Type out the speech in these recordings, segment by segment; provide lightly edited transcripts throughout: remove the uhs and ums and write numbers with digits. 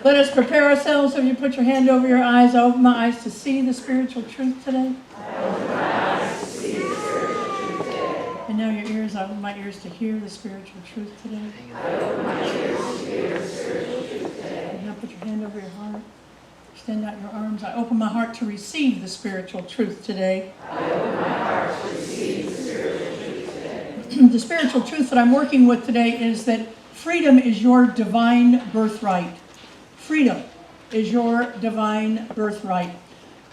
Let us prepare ourselves. If you put your hand over your eyes, I open my eyes to see the spiritual truth today. I open my eyes to see the spiritual truth today. And now your ears, I open my ears to hear the spiritual truth today. I open my ears to hear the spiritual truth today. And now put your hand over your heart. Extend out your arms. I open my heart to receive the spiritual truth today. I open my heart to receive the spiritual truth today. The spiritual truth that I'm working with today is that freedom is your divine birthright. Freedom is your divine birthright.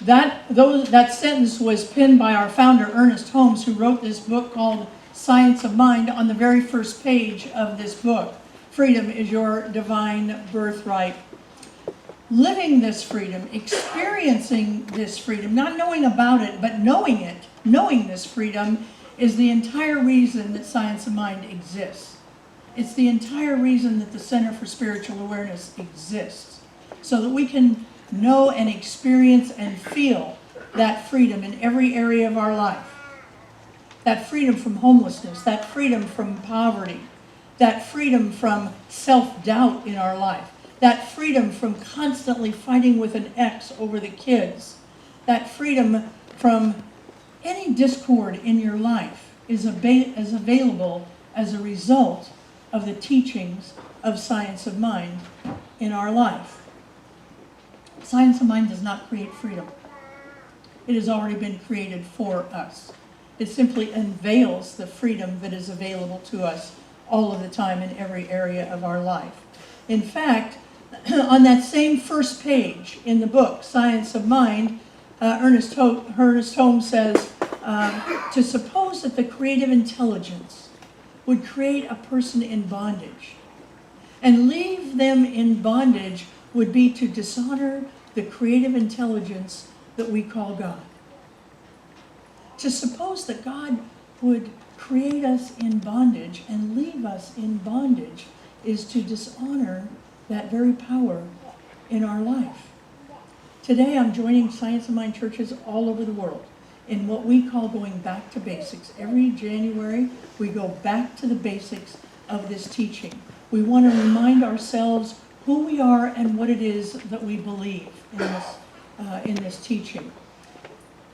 That sentence was penned by our founder, Ernest Holmes, who wrote this book called Science of Mind. On the very first page of this book, freedom is your divine birthright. Living this freedom, experiencing this freedom, not knowing about it, but knowing it, knowing this freedom is the entire reason that Science of Mind exists. It's the entire reason that the Center for Spiritual Awareness exists, so that we can know and experience and feel that freedom in every area of our life. That freedom from homelessness, that freedom from poverty, that freedom from self-doubt in our life, that freedom from constantly fighting with an ex over the kids, that freedom from any discord in your life is available as a result of the teachings of Science of Mind in our life. Science of Mind does not create freedom. It has already been created for us. It simply unveils the freedom that is available to us all of the time in every area of our life. In fact, on that same first page in the book, Science of Mind, Ernest Holmes says, to suppose that the creative intelligence would create a person in bondage and leave them in bondage would be to dishonor the creative intelligence that we call God. To suppose that God would create us in bondage and leave us in bondage is to dishonor that very power in our life. Today I'm joining Science of Mind churches all over the world in what we call going back to basics. Every January we go back to the basics of this teaching. We want to remind ourselves who we are and what it is that we believe in this teaching.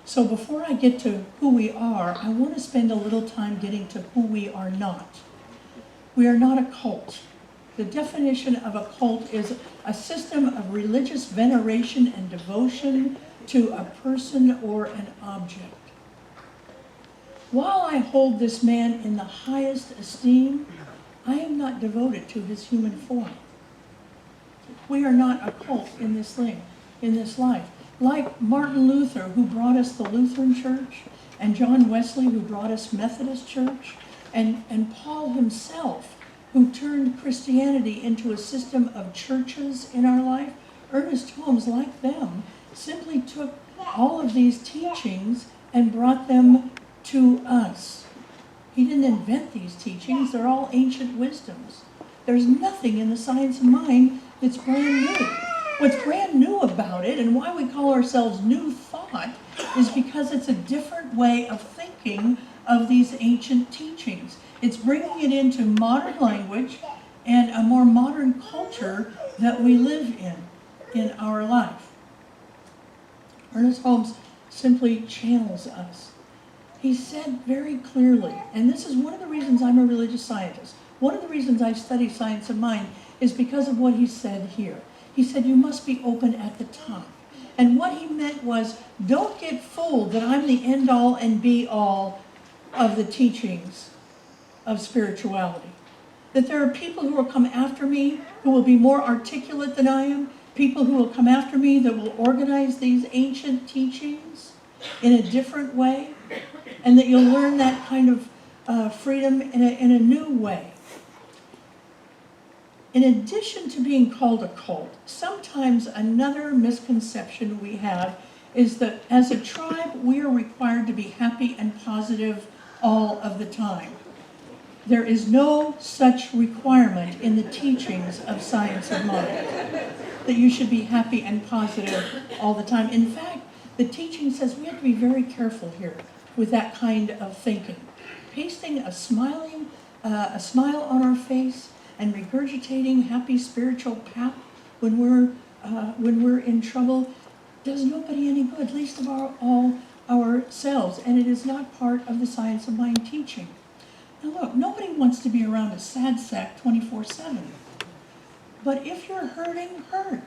So before I get to who we are, I want to spend a little time getting to who we are not. We are not a cult. The definition of a cult is a system of religious veneration and devotion to a person or an object. While I hold this man in the highest esteem, I am not devoted to his human form. We are not a cult in this life. Like Martin Luther, who brought us the Lutheran Church, and John Wesley, who brought us Methodist Church, and Paul himself, who turned Christianity into a system of churches in our life, Ernest Holmes, like them, simply took all of these teachings and brought them to us. He didn't invent these teachings. They're all ancient wisdoms. There's nothing in the Science of Mind that's brand new. What's brand new about it, and why we call ourselves New Thought, is because it's a different way of thinking of these ancient teachings. It's bringing it into modern language and a more modern culture that we live in our life. Ernest Holmes simply channels us. He said very clearly, and this is one of the reasons I'm a religious scientist, one of the reasons I study Science of Mind is because of what he said here. He said, you must be open at the top. And what he meant was, don't get fooled that I'm the end-all and be-all of the teachings of spirituality. That there are people who will come after me who will be more articulate than I am, people who will come after me that will organize these ancient teachings in a different way, and that you'll learn that kind of freedom in a new way. In addition to being called a cult, sometimes another misconception we have is that as a tribe, we are required to be happy and positive all of the time. There is no such requirement in the teachings of Science of Mind that you should be happy and positive all the time. In fact, the teaching says we have to be very careful here with that kind of thinking. Pasting a smile on our face and regurgitating happy spiritual pap when we're in trouble, does nobody any good, least of all ourselves. And it is not part of the science of mind teaching. Now look, nobody wants to be around a sad sack 24/7. But if you're hurting, hurt.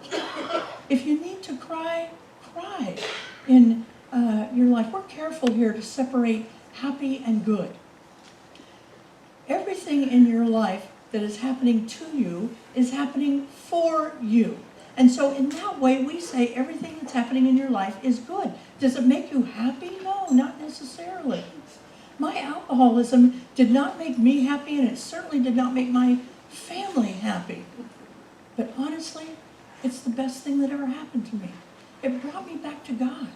If you need to cry, cry in your life. We're careful here to separate happy and good. Everything in your life that is happening to you is happening for you. And so in that way, we say everything that's happening in your life is good. Does it make you happy? No, not necessarily. My alcoholism did not make me happy, and it certainly did not make my family happy. But honestly, it's the best thing that ever happened to me. It brought me back to God.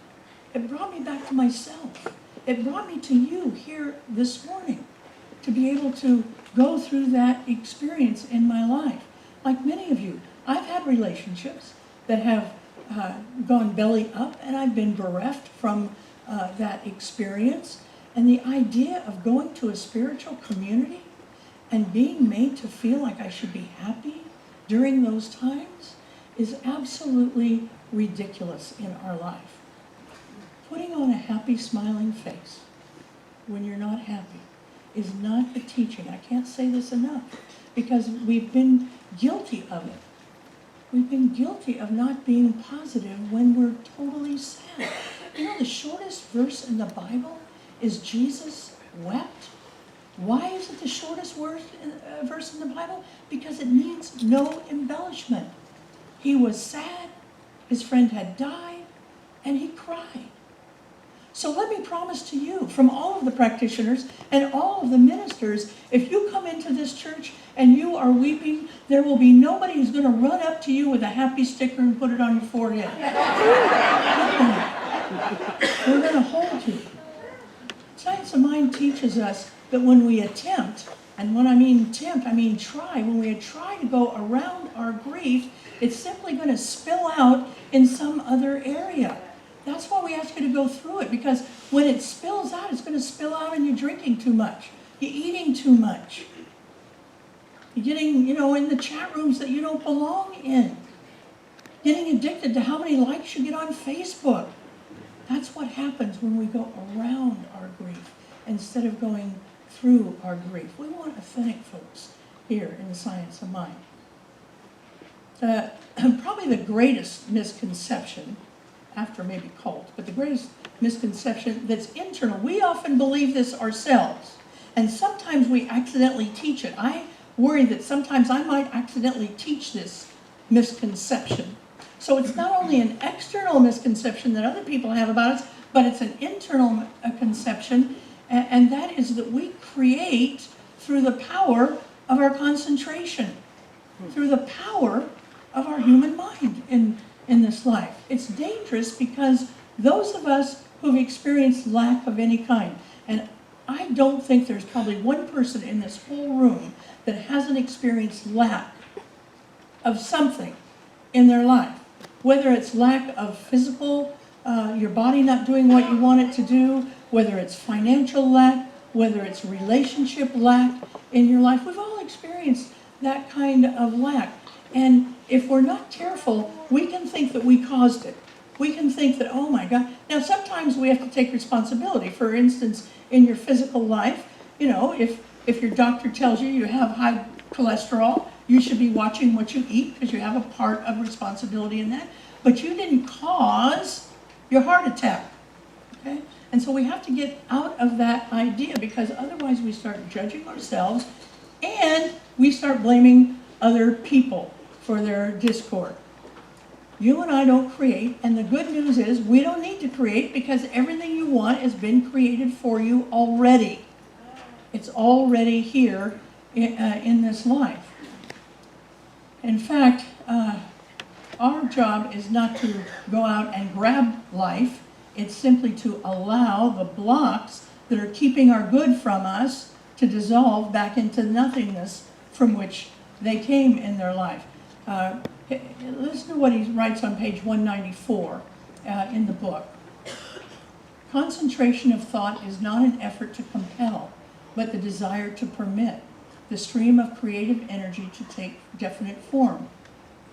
It brought me back to myself. It brought me to you here this morning to be able to go through that experience in my life. Like many of you, I've had relationships that have gone belly up, and I've been bereft from that experience. And the idea of going to a spiritual community and being made to feel like I should be happy during those times is absolutely ridiculous in our life. Putting on a happy, smiling face when you're not happy is not the teaching. I can't say this enough because we've been guilty of it. We've been guilty of not being positive when we're totally sad. You know, the shortest verse in the Bible is Jesus wept. Why is it the shortest verse in the Bible? Because it needs no embellishment. He was sad, his friend had died, and he cried. So let me promise to you, from all of the practitioners and all of the ministers, if you come into this church and you are weeping, there will be nobody who's going to run up to you with a happy sticker and put it on your forehead. We're going to hold you. Science of Mind teaches us that when we attempt, and when I mean attempt, I mean try, when we try to go around our grief, it's simply going to spill out in some other area. That's why we ask you to go through it, because when it spills out, it's going to spill out and you're drinking too much. You're eating too much. You're getting, in the chat rooms that you don't belong in. Getting addicted to how many likes you get on Facebook. That's what happens when we go around our grief instead of going through our grief. We want authentic folks here in the Science of Mind. Probably the greatest misconception, after maybe cult, but the greatest misconception that's internal. We often believe this ourselves, and sometimes we accidentally teach it. I worry that sometimes I might accidentally teach this misconception. So it's not only an external misconception that other people have about us, but it's an internal conception, and that is that we create through the power of our concentration, through the power of our human mind in this life. It's dangerous because those of us who've experienced lack of any kind, and I don't think there's probably one person in this whole room that hasn't experienced lack of something in their life. Whether it's lack of physical, your body not doing what you want it to do, whether it's financial lack, whether it's relationship lack in your life. We've all experienced that kind of lack. And if we're not careful, we can think that we caused it. We can think that, oh my God. Now, sometimes we have to take responsibility. For instance, in your physical life, if your doctor tells you have high cholesterol, you should be watching what you eat because you have a part of responsibility in that. But you didn't cause your heart attack. Okay? And so we have to get out of that idea, because otherwise we start judging ourselves and we start blaming other people for their discord. You and I don't create, and the good news is we don't need to create, because everything you want has been created for you already. It's already here in this life. In fact, our job is not to go out and grab life. It's simply to allow the blocks that are keeping our good from us to dissolve back into nothingness from which they came in their life. Listen to what he writes on page 194 in the book. Concentration of thought is not an effort to compel, but the desire to permit the stream of creative energy to take definite form.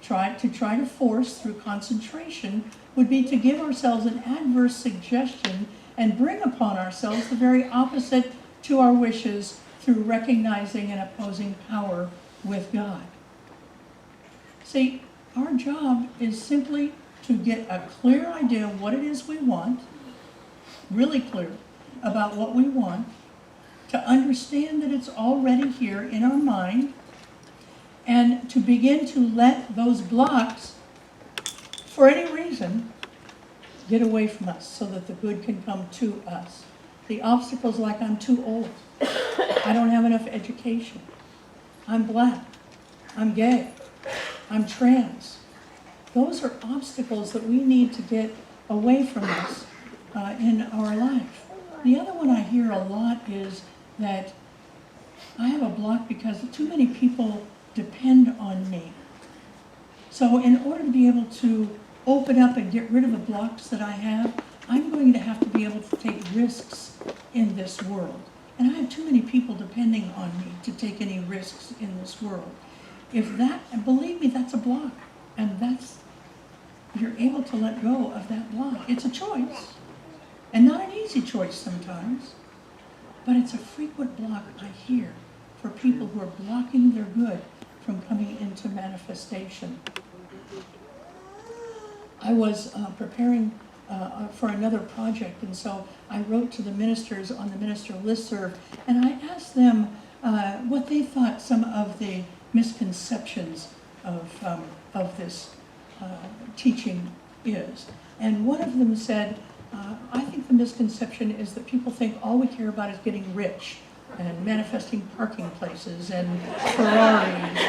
try to force through concentration would be to give ourselves an adverse suggestion and bring upon ourselves the very opposite to our wishes through recognizing and opposing power with God. See, our job is simply to get a clear idea of what it is we want, really clear about what we want, to understand that it's already here in our mind, and to begin to let those blocks, for any reason, get away from us so that the good can come to us. The obstacles like I'm too old, I don't have enough education, I'm black, I'm gay, I'm trans. Those are obstacles that we need to get away from us in our life. The other one I hear a lot is that I have a block because too many people depend on me. So in order to be able to open up and get rid of the blocks that I have, I'm going to have to be able to take risks in this world. And I have too many people depending on me to take any risks in this world. If that, and believe me, that's a block. And you're able to let go of that block. It's a choice. And not an easy choice sometimes. But it's a frequent block I hear for people who are blocking their good from coming into manifestation. I was preparing for another project, and so I wrote to the ministers on the minister listserv, and I asked them what they thought some of the misconceptions of this teaching is. And one of them said, I think the misconception is that people think all we care about is getting rich and manifesting parking places and Ferraris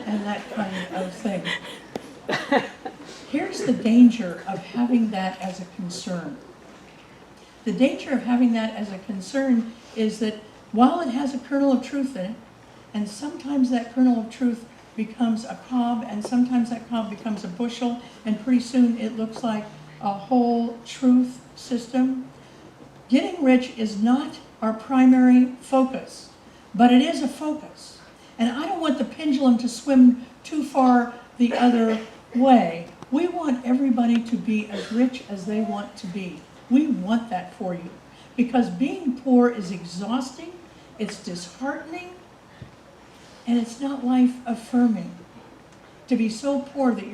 and that kind of thing. Here's the danger of having that as a concern. The danger of having that as a concern is that while it has a kernel of truth in it, and sometimes that kernel of truth becomes a cob, and sometimes that cob becomes a bushel, and pretty soon it looks like a whole truth system. Getting rich is not our primary focus, but it is a focus. And I don't want the pendulum to swim too far the other way. We want everybody to be as rich as they want to be. We want that for you. Because being poor is exhausting, it's disheartening, and it's not life affirming. To be so poor that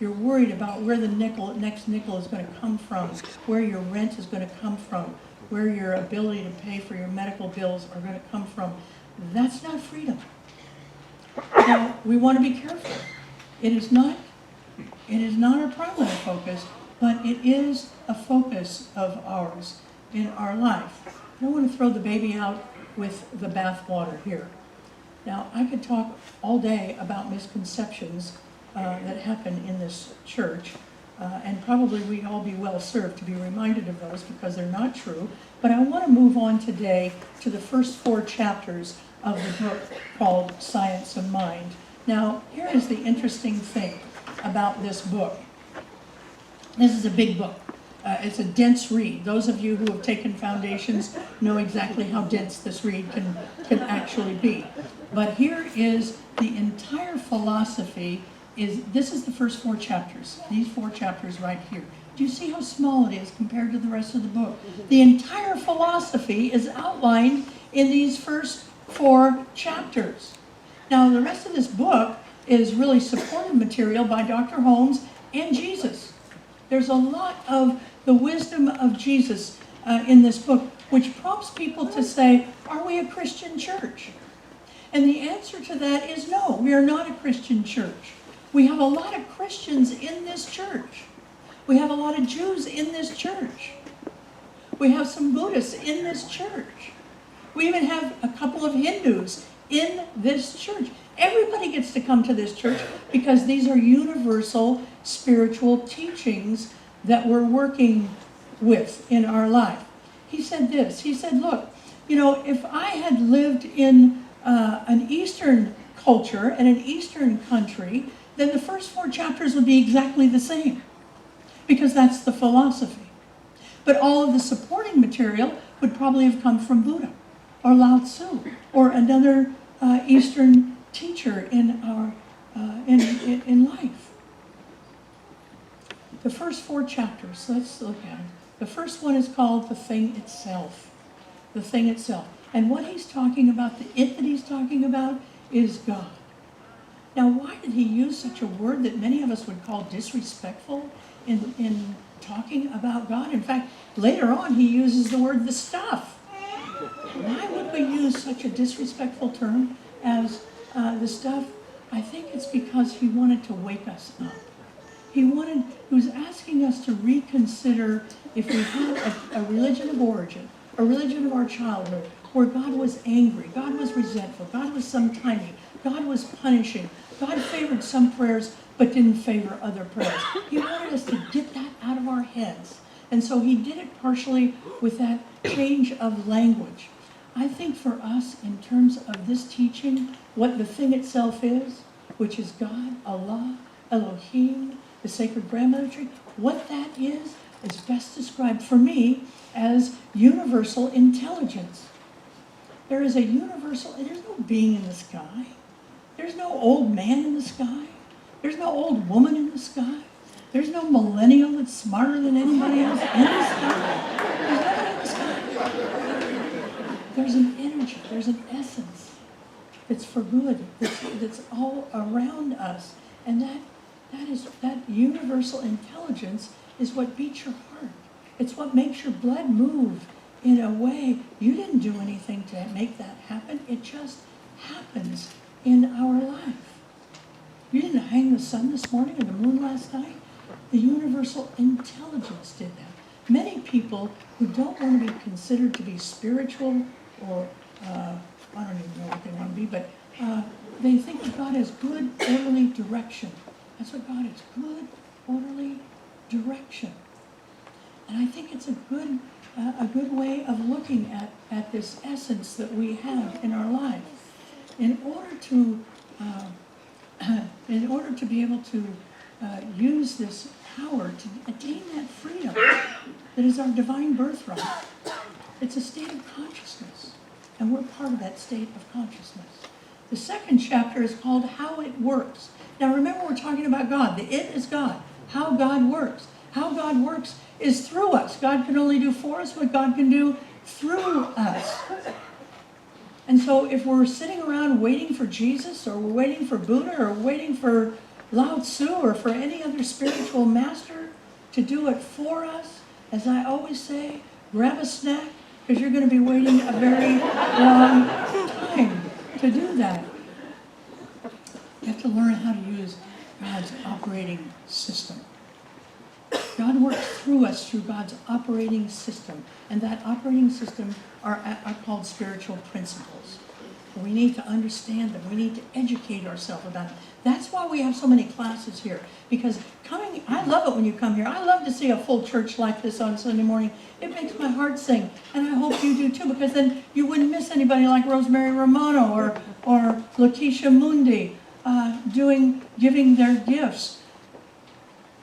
you're worried about where the next nickel is going to come from, where your rent is going to come from, where your ability to pay for your medical bills are going to come from. That's not freedom. Now, we want to be careful. It is not our primary focus, but it is a focus of ours in our life. I don't want to throw the baby out with the bathwater here. Now, I could talk all day about misconceptions that happen in this church, and probably we'd all be well served to be reminded of those because they're not true. But I want to move on today to the first 4 chapters of the book called Science of Mind. Now, here is the interesting thing about this book. This is a big book. It's a dense read. Those of you who have taken foundations know exactly how dense this read can actually be. But here is the entire philosophy. This is the first 4 chapters. These 4 chapters right here. Do you see how small it is compared to the rest of the book? The entire philosophy is outlined in these first 4 chapters. Now, the rest of this book is really supportive material by Dr. Holmes and Jesus. There's a lot of the wisdom of Jesus in this book, which prompts people to say, are we a Christian church? And the answer to that is no, we are not a Christian church. We have a lot of Christians in this church. We have a lot of Jews in this church. We have some Buddhists in this church. We even have a couple of Hindus in this church. Everybody gets to come to this church because these are universal spiritual teachings that we're working with in our life. He said this, he said, look, if I had lived in an Eastern culture and an Eastern country, then the first 4 chapters would be exactly the same because that's the philosophy. But all of the supporting material would probably have come from Buddha or Lao Tzu or another Eastern teacher in our in life. The first 4 chapters, let's look at them. The first one is called The Thing Itself. The Thing Itself. And what he's talking about, the it that he's talking about, is God. Now, why did he use such a word that many of us would call disrespectful in talking about God? In fact, later on, he uses the word the stuff. Why would we use such a disrespectful term as the stuff? I think it's because he wanted to wake us up. He was asking us to reconsider if we had a religion of origin, a religion of our childhood, where God was angry, God was resentful, God was sometimey, God was punishing, God favored some prayers but didn't favor other prayers. He wanted us to get that out of our heads. And so he did it partially with that change of language. I think for us, in terms of this teaching, what the thing itself is, which is God, Allah, Elohim, the sacred grandmother tree, what that is best described for me as universal intelligence. There is a universal, there's no being in the sky. There's no old man in the sky. There's no old woman in the sky. There's no millennial that's smarter than anybody else in the sky. There's nobody in the sky. There's an energy, there's an essence that's for good, that's all around us. And that universal intelligence is what beats your heart. It's what makes your blood move in a way. You didn't do anything to make that happen. It just happens in our life. You didn't hang the sun this morning or the moon last night. The universal intelligence did that. Many people who don't want to be considered to be spiritual or, I don't even know what they want to be, but they think of God as good, orderly direction. That's what God is, good, orderly direction. And I think it's a good way of looking at this essence that we have in our life. In order to be able to use this power to attain that freedom that is our divine birthright, it's a state of consciousness, and we're part of that state of consciousness. The second chapter is called How It Works. Now remember, we're talking about God. The it is God. How God works. How God works is through us. God can only do for us what God can do through us. And so if we're sitting around waiting for Jesus, or we're waiting for Buddha, or waiting for Lao Tzu, or for any other spiritual master to do it for us, as I always say, grab a snack, because you're going to be waiting a very long time to do that. You have to learn how to use God's operating system. God works through us through God's operating system. And that operating system are called spiritual principles. We need to understand them. We need to educate ourselves about them. That's why we have so many classes here. Because I love it when you come here. I love to see a full church like this on Sunday morning. It makes my heart sing. And I hope you do too, because then you wouldn't miss anybody like Rosemary Romano or Letitia Mundi giving their gifts.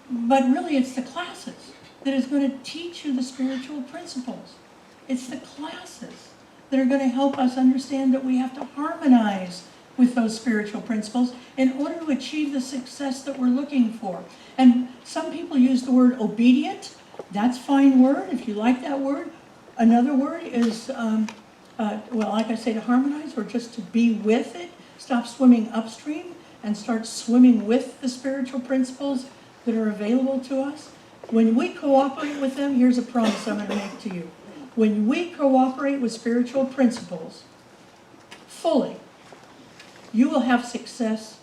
But really, it's the classes that is going to teach you the spiritual principles. It's the classes that are going to help us understand that we have to harmonize with those spiritual principles in order to achieve the success that we're looking for. And some people use the word obedient. That's a fine word, if you like that word. Another word is, like I say, to harmonize, or just to be with it. Stop swimming upstream and start swimming with the spiritual principles that are available to us. When we cooperate with them, here's a promise I'm going to make to you. When we cooperate with spiritual principles fully, you will have success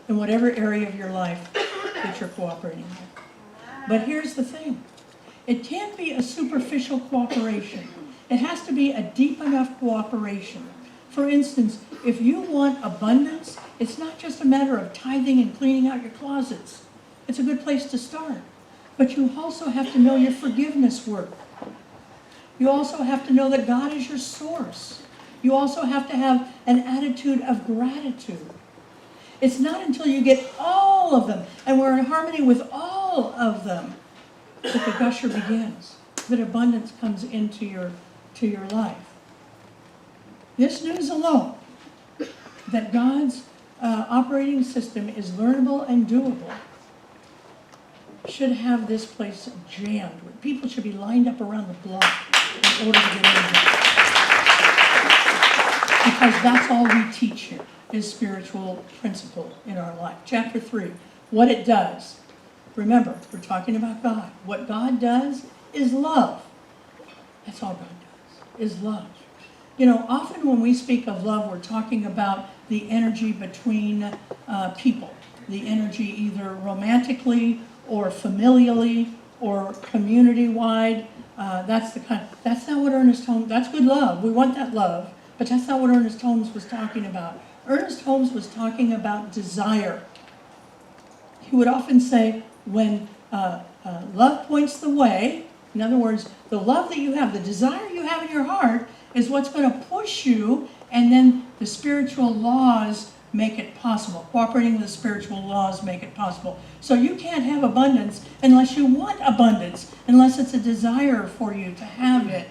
in whatever area of your life that you're cooperating with. But here's the thing. It can't be a superficial cooperation. It has to be a deep enough cooperation. For instance, if you want abundance, it's not just a matter of tithing and cleaning out your closets. It's a good place to start. But you also have to know your forgiveness work. You also have to know that God is your source. You also have to have an attitude of gratitude. It's not until you get all of them, and we're in harmony with all of them, that the gusher begins, that abundance comes into your life. This news alone, that God's operating system is learnable and doable should have this place jammed. People should be lined up around the block in order to get in here. Because that's all we teach here, is spiritual principle in our life. Chapter 3, what it does. Remember, we're talking about God. What God does is love. That's all God does, is love. You know, often when we speak of love, we're talking about the energy between people. The energy either romantically or familially or community-wide. That's not what Ernest Holmes, that's good love. We want that love. But that's not what Ernest Holmes was talking about. Ernest Holmes was talking about desire. He would often say, when love points the way, in other words, the love that you have, the desire you have in your heart is what's going to push you, and then the spiritual laws make it possible. Cooperating with the spiritual laws make it possible. So you can't have abundance unless you want abundance, unless it's a desire for you to have it.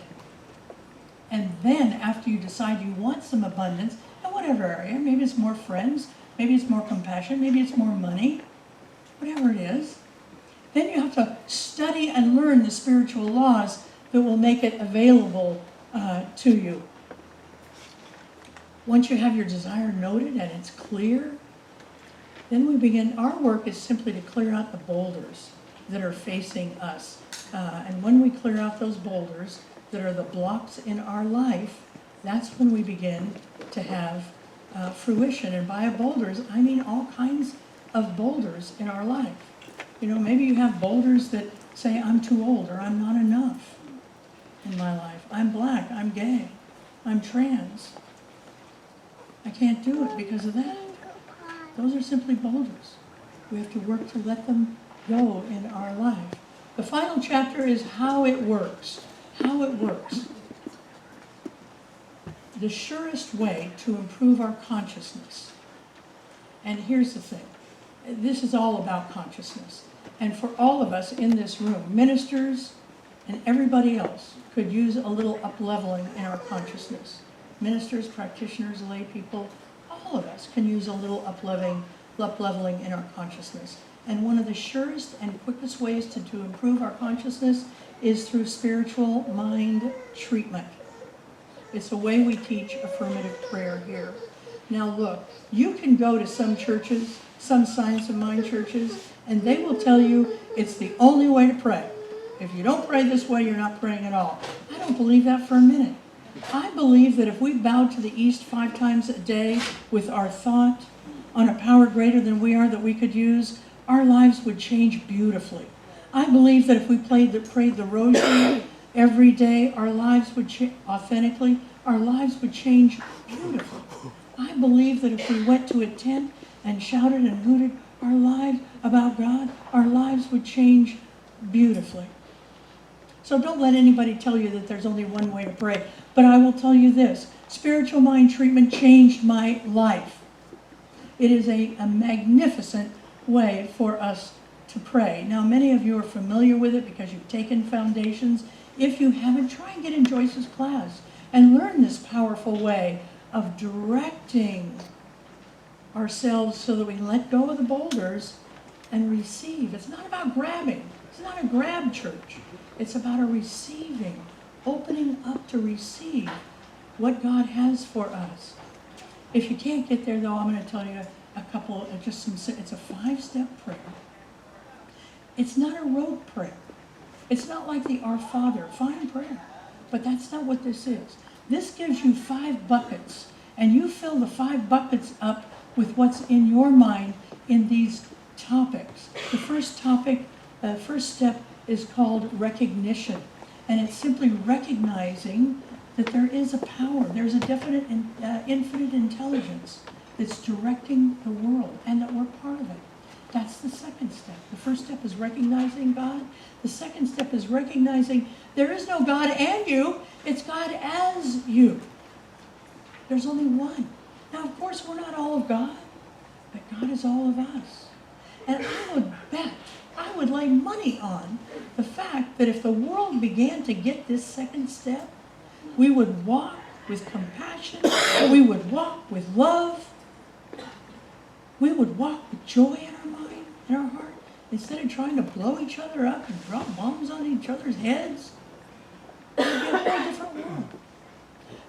And then after you decide you want some abundance, in whatever area, maybe it's more friends, maybe it's more compassion, maybe it's more money, whatever it is, then you have to study and learn the spiritual laws that will make it available to you. Once you have your desire noted and it's clear, then we begin, our work is simply to clear out the boulders that are facing us. And when we clear out those boulders that are the blocks in our life, that's when we begin to have fruition. And by boulders, I mean all kinds of boulders in our life. You know, maybe you have boulders that say, I'm too old, or I'm not enough in my life. I'm black, I'm gay, I'm trans. I can't do it because of that. Those are simply boulders. We have to work to let them go in our life. The final chapter is how it works. How it works. The surest way to improve our consciousness. And here's the thing. This is all about consciousness. And for all of us in this room, ministers and everybody else could use a little up-leveling in our consciousness. Ministers, practitioners, lay people, all of us can use a little up-leveling in our consciousness. And one of the surest and quickest ways to improve our consciousness is through spiritual mind treatment. It's the way we teach affirmative prayer here. Now look, you can go to some churches, some Science of Mind churches, and they will tell you it's the only way to pray. If you don't pray this way, you're not praying at all. I don't believe that for a minute. I believe that if we bowed to the east 5 times a day with our thought on a power greater than we are that we could use, our lives would change beautifully. I believe that if we prayed the rosary every day, our lives would authentically, our lives would change beautifully. I believe that if we went to a tent and shouted and hooted our lives about God, our lives would change beautifully. So don't let anybody tell you that there's only one way to pray. But I will tell you this, spiritual mind treatment changed my life. It is a magnificent way for us to pray. Now, many of you are familiar with it because you've taken foundations. If you haven't, try and get in Joyce's class and learn this powerful way of directing ourselves so that we can let go of the boulders and receive. It's not about grabbing. It's not a grab church. It's about a receiving, opening up to receive what God has for us. If you can't get there, though, I'm going to tell you a couple, it's a 5-step prayer. It's not a rote prayer. It's not like the Our Father, fine prayer, but that's not what this is. This gives you 5 buckets, and you fill the 5 buckets up with what's in your mind in these topics. The first topic, first step is called recognition, and it's simply recognizing that there is a power, there's a definite infinite intelligence that's directing the world, and that we're part of it. That's the second step. The first step is recognizing God. The second step is recognizing there is no God and you, it's God as you. There's only one. Now, of course, we're not all of God, but God is all of us. And I would lay money on the fact that if the world began to get this second step, we would walk with compassion, we would walk with love, we would walk with joy in our mind, in our heart, instead of trying to blow each other up and drop bombs on each other's heads. It would be a whole different world.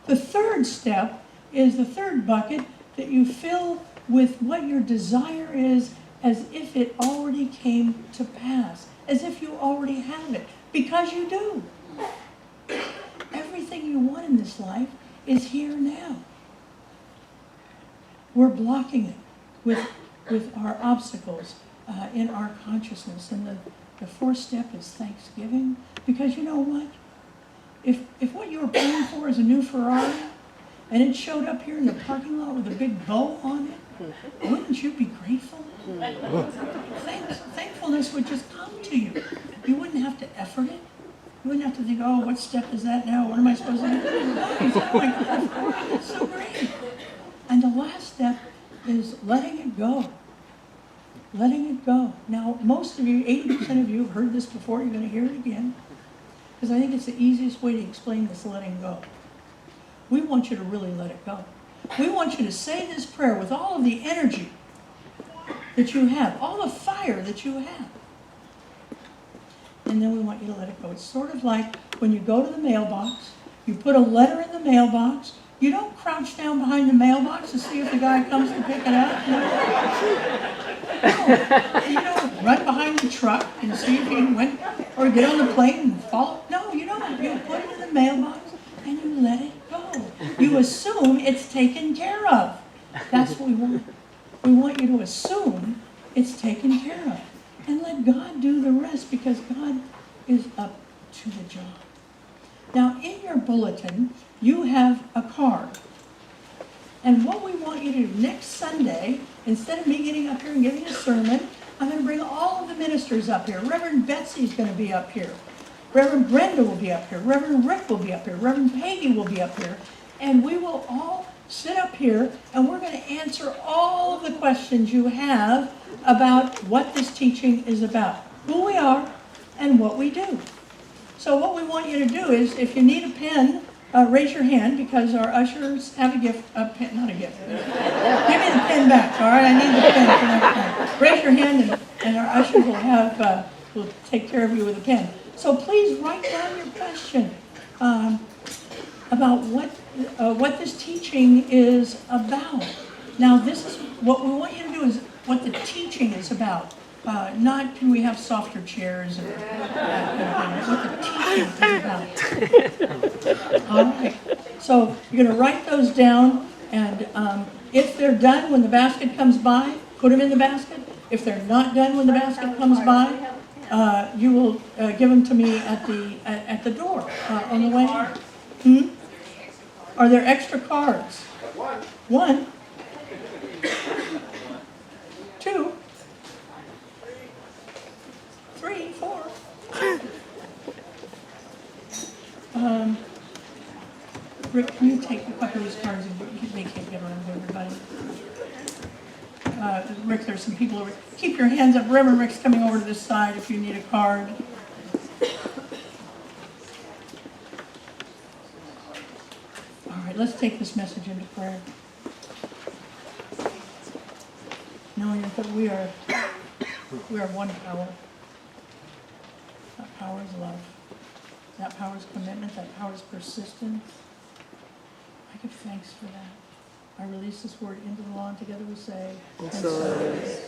The third step is the third bucket, that you fill with what your desire is as if it already came to pass, as if you already have it, because you do. Everything you want in this life is here now. We're blocking it with our obstacles in our consciousness. And the fourth step is thanksgiving, because you know what? If what you were praying for is a new Ferrari, and it showed up here in the parking lot with a big bow on it, wouldn't you be grateful? Thankfulness would just come to you. You wouldn't have to effort it. You wouldn't have to think, oh, what step is that now? What am I supposed to do? No, you say, oh my God, it's so great. And the last step is letting it go. Letting it go. Now, most of you, 80% of you have heard this before. You're going to hear it again, because I think it's the easiest way to explain this letting go. We want you to really let it go. We want you to say this prayer with all of the energy that you have, all the fire that you have. And then we want you to let it go. It's sort of like when you go to the mailbox, you put a letter in the mailbox. You don't crouch down behind the mailbox to see if the guy comes to pick it up. No. You don't run behind the truck and see if he went, or get on the plane and follow. No, you don't. You put it in the mailbox and you let it go. You assume it's taken care of. That's what we want. We want you to assume it's taken care of. And let God do the rest, because God is up to the job. Now, in your bulletin, you have a card. And what we want you to do next Sunday, instead of me getting up here and giving a sermon, I'm going to bring all of the ministers up here. Reverend Betsy's going to be up here. Reverend Brenda will be up here. Reverend Rick will be up here. Reverend Peggy will be up here. And we will all sit up here, and we're going to answer all of the questions you have about what this teaching is about, who we are, and what we do. So what we want you to do is, if you need a pen, raise your hand, because our ushers have a gift, not a gift. Give me the pen back, all right? I need the pen for next time. Raise your hand, and our ushers will take care of you with a pen. So please write down your question about what this teaching is about. Now, this is what we want you to do, is what the teaching is about. Not can we have softer chairs, or what the teaching is about. All right. So you're going to write those down, and if they're done when the basket comes by, put them in the basket. If they're not done when the basket comes by, you will give them to me at the door on the way in. Are there extra cards? One. Two. 3, 4. Rick, can you take a couple of these cards, and they can't get around to everybody? Rick, there's some people over. Keep your hands up. Reverend Rick's coming over to this side if you need a card. All right, let's take this message into prayer. Knowing that we are one power. That power is love. That power is commitment. That power is persistence. I give thanks for that. I release this word into the law, and together we say, and so it is.